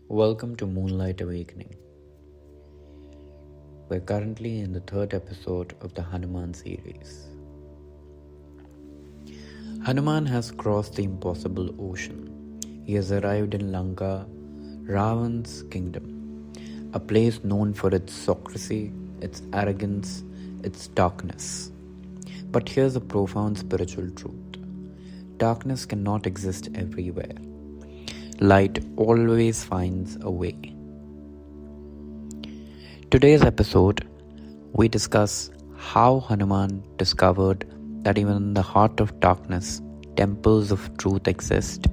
Welcome to Moonlight Awakening. We're currently in the third episode of the Hanuman series. Hanuman has crossed the impossible ocean. He has arrived in Lanka, Ravana's kingdom, a place known for its secrecy, its arrogance, its darkness. But here's a profound spiritual truth. Darkness cannot exist everywhere. Light always finds a way. Today's episode, we discuss how Hanuman discovered that even in the heart of darkness, temples of truth exist.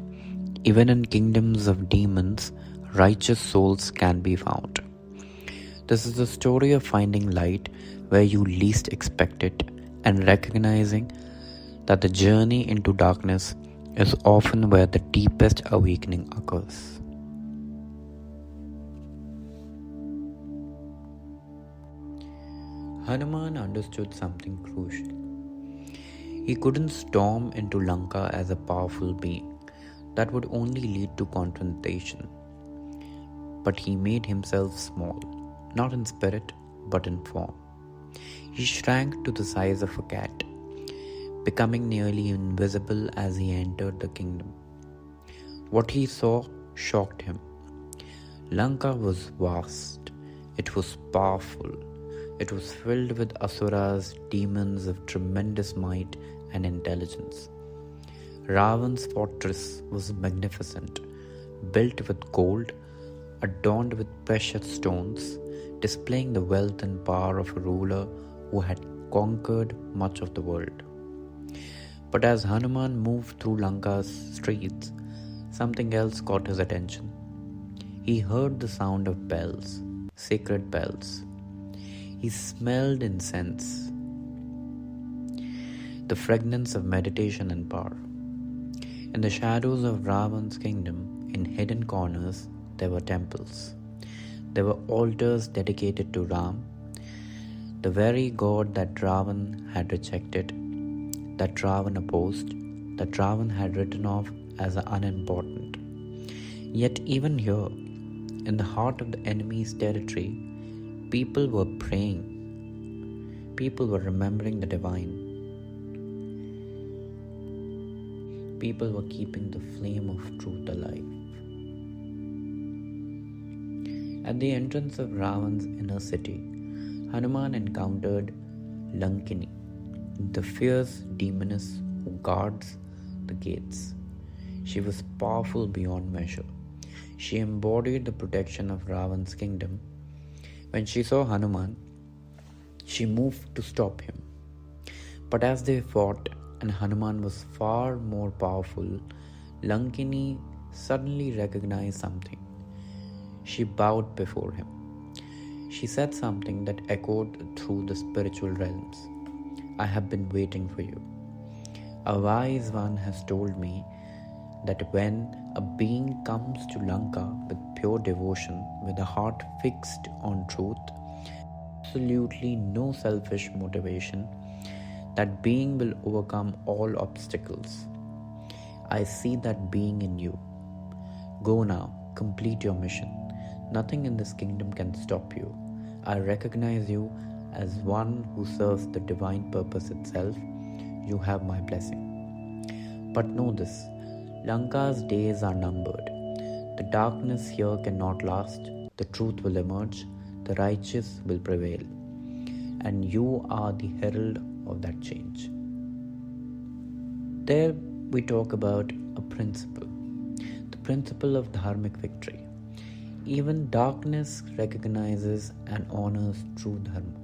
Even in kingdoms of demons, righteous souls can be found. This is the story of finding light where you least expect it and recognizing that the journey into darkness is often where the deepest awakening occurs. Hanuman understood something crucial. He couldn't storm into Lanka as a powerful being. That would only lead to confrontation. But he made himself small, not in spirit, but in form. He shrank to the size of a cat, becoming nearly invisible as he entered the kingdom. What he saw shocked him. Lanka was vast, it was powerful, it was filled with asuras, demons of tremendous might and intelligence. Ravana's fortress was magnificent, built with gold, adorned with precious stones, displaying the wealth and power of a ruler who had conquered much of the world. But as Hanuman moved through Lanka's streets, something else caught his attention. He heard the sound of bells, sacred bells. He smelled incense, the fragrance of meditation and power. In the shadows of Ravana's kingdom, in hidden corners, there were temples. There were altars dedicated to Ram, the very god that Ravana had rejected, that Ravana opposed, that Ravana had written off as unimportant. Yet even here, in the heart of the enemy's territory, people were praying. People were remembering the divine. People were keeping the flame of truth alive. At the entrance of Ravana's inner city, Hanuman encountered Lankini, the fierce demoness who guards the gates. She was powerful beyond measure. She embodied the protection of Ravana's kingdom. When she saw Hanuman, she moved to stop him. But as they fought and Hanuman was far more powerful, Lankini suddenly recognized something. She bowed before him. She said something that echoed through the spiritual realms. I have been waiting for you. A wise one has told me that when a being comes to Lanka with pure devotion, with a heart fixed on truth, absolutely no selfish motivation, that being will overcome all obstacles. I see that being in you. Go now, complete your mission. Nothing in this kingdom can stop you. I recognize you as one who serves the divine purpose itself. You have my blessing. But know this, Lanka's days are numbered. The darkness here cannot last. The truth will emerge. The righteous will prevail. And you are the herald of that change. There we talk about a principle, the principle of dharmic victory. Even darkness recognizes and honors true dharma.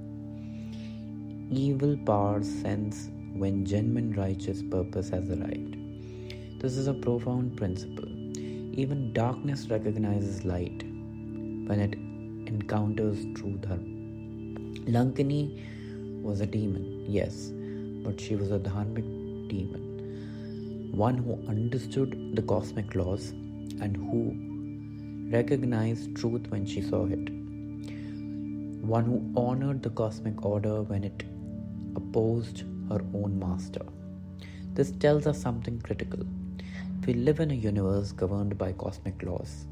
Evil powers sense when genuine righteous purpose has arrived. This is a profound principle. Even darkness recognizes light when it encounters true dharma. Lankini was a demon, yes, but she was a dharmic demon, one who understood the cosmic laws and who recognized truth when she saw it, one who honored the cosmic order when it opposed her own master. This tells us something critical. We live in a universe governed by cosmic laws.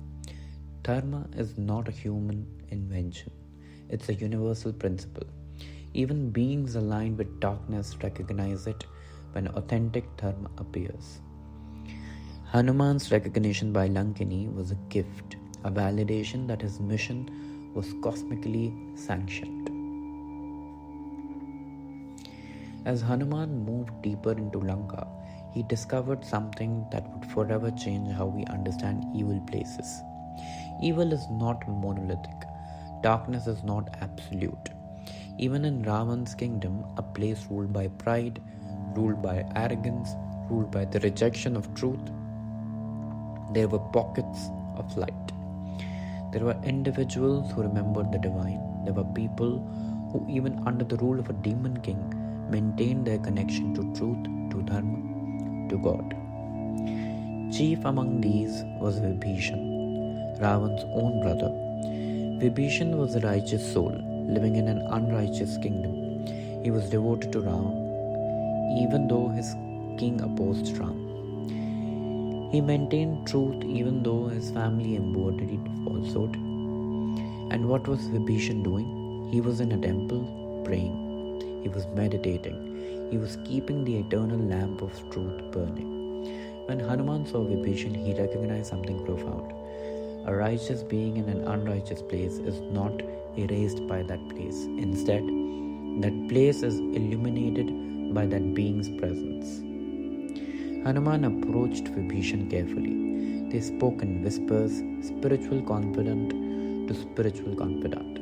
Dharma is not a human invention, it's a universal principle. Even beings aligned with darkness recognize it when authentic dharma appears. Hanuman's recognition by Lankini was a gift, a validation that his mission was cosmically sanctioned. As Hanuman moved deeper into Lanka, he discovered something that would forever change how we understand evil places. Evil is not monolithic. Darkness is not absolute. Even in Ravana's kingdom, a place ruled by pride, ruled by arrogance, ruled by the rejection of truth, there were pockets of light. There were individuals who remembered the divine. There were people who, even under the rule of a demon king, maintained their connection to truth, to dharma, to God. Chief among these was Vibhishan, Ravana's own brother. Vibhishan was a righteous soul living in an unrighteous kingdom. He was devoted to Rama, even though his king opposed Rama. He maintained truth even though his family embodied falsehood. And what was Vibhishan doing? He was in a temple praying. He was meditating. He was keeping the eternal lamp of truth burning. When Hanuman saw Vibhishan, he recognized something profound. A righteous being in an unrighteous place is not erased by that place. Instead, that place is illuminated by that being's presence. Hanuman approached Vibhishan carefully. They spoke in whispers, spiritual confidant to spiritual confidant.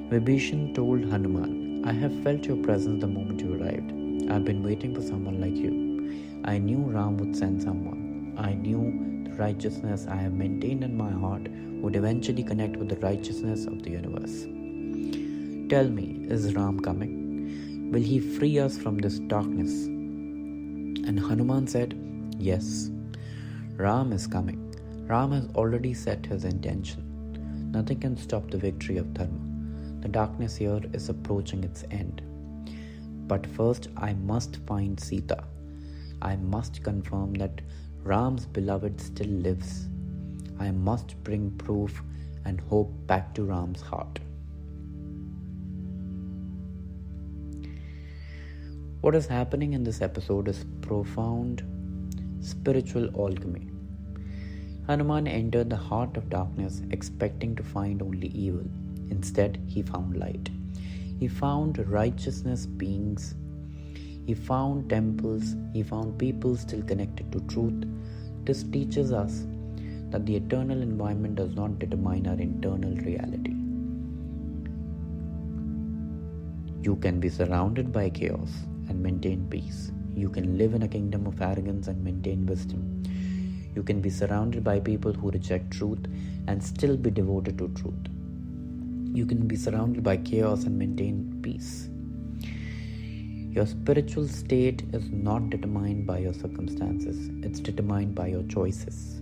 Vibhishan told Hanuman, I have felt your presence the moment you arrived. I have been waiting for someone like you. I knew Ram would send someone. I knew the righteousness I have maintained in my heart would eventually connect with the righteousness of the universe. Tell me, is Ram coming? Will he free us from this darkness? And Hanuman said, yes, Ram is coming. Ram has already set his intention. Nothing can stop the victory of dharma. The darkness here is approaching its end. But first, I must find Sita. I must confirm that Ram's beloved still lives. I must bring proof and hope back to Ram's heart. What is happening in this episode is profound spiritual alchemy. Hanuman entered the heart of darkness expecting to find only evil. Instead, he found light. He found righteousness beings. He found temples. He found people still connected to truth. This teaches us that the eternal environment does not determine our internal reality. You can be surrounded by chaos and maintain peace. You can live in a kingdom of arrogance and maintain wisdom. You can be surrounded by people who reject truth and still be devoted to truth. You can be surrounded by chaos and maintain peace. Your spiritual state is not determined by your circumstances, it's determined by your choices.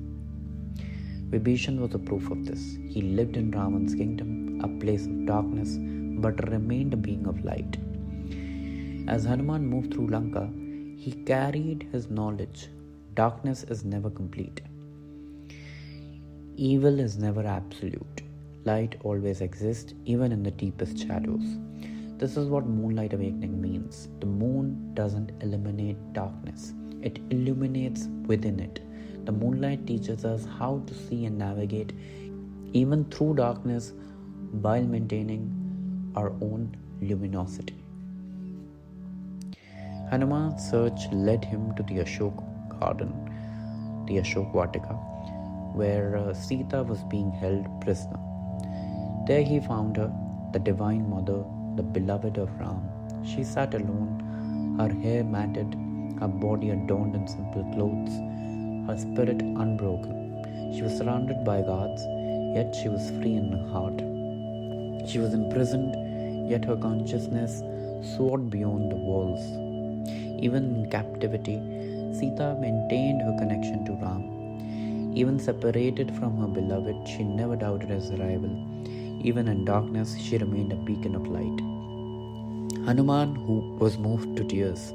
Vibhishan was a proof of this. He lived in Ravana's kingdom, a place of darkness, but remained a being of light. As Hanuman moved through Lanka, he carried his knowledge. Darkness is never complete. Evil is never absolute. Light always exists, even in the deepest shadows. This is what Moonlight Awakening means. The moon doesn't eliminate darkness, it illuminates within it. The moonlight teaches us how to see and navigate even through darkness while maintaining our own luminosity. Hanuman's search led him to the Ashok garden, the Ashok Vatika, where Sita was being held prisoner. There he found her, the divine mother, the beloved of Ram. She sat alone, her hair matted, her body adorned in simple clothes, her spirit unbroken. She was surrounded by guards, yet she was free in her heart. She was imprisoned, yet her consciousness soared beyond the walls. Even in captivity, Sita maintained her connection to Ram. Even separated from her beloved, she never doubted his arrival. Even in darkness, she remained a beacon of light. Hanuman, who was moved to tears.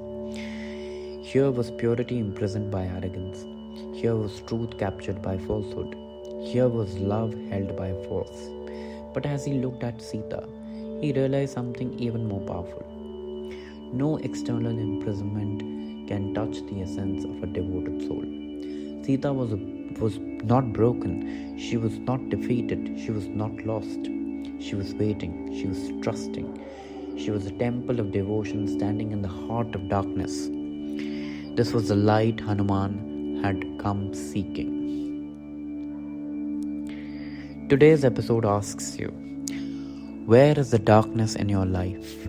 Here was purity imprisoned by arrogance. Here was truth captured by falsehood. Here was love held by force. But as he looked at Sita, he realized something even more powerful. No external imprisonment can touch the essence of a devoted soul. Sita was not broken. She was not defeated. She was not lost. She was waiting. She was trusting. She was a temple of devotion standing in the heart of darkness. This was the light Hanuman had come seeking. Today's episode asks you, where is the darkness in your life?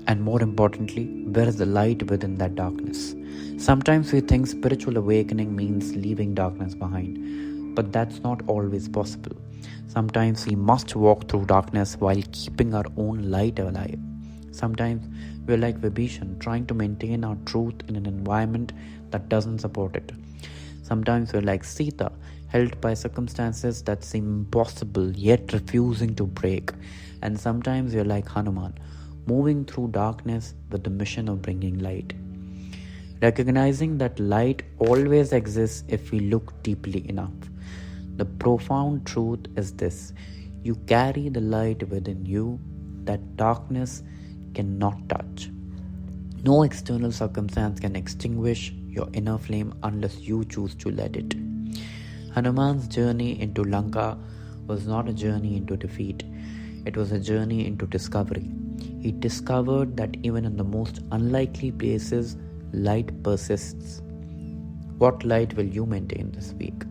And more importantly, where is the light within that darkness? Sometimes we think spiritual awakening means leaving darkness behind, but that's not always possible. Sometimes we must walk through darkness while keeping our own light alive. Sometimes we're like Vibhishan, trying to maintain our truth in an environment that doesn't support it. Sometimes we're like Sita, held by circumstances that seem impossible yet refusing to break. And sometimes we're like Hanuman, moving through darkness with the mission of bringing light. Recognizing that light always exists if we look deeply enough. The profound truth is this: you carry the light within you that darkness cannot touch. No external circumstance can extinguish your inner flame unless you choose to let it. Hanuman's journey into Lanka was not a journey into defeat. It was a journey into discovery. He discovered that even in the most unlikely places, light persists. What light will you maintain this week?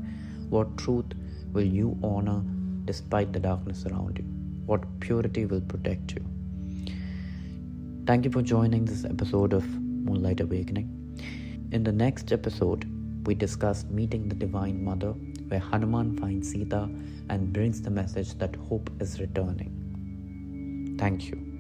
What truth will you honor despite the darkness around you? What purity will protect you? Thank you for joining this episode of Moonlight Awakening. In the next episode, we discuss meeting the Divine Mother, where Hanuman finds Sita and brings the message that hope is returning. Thank you.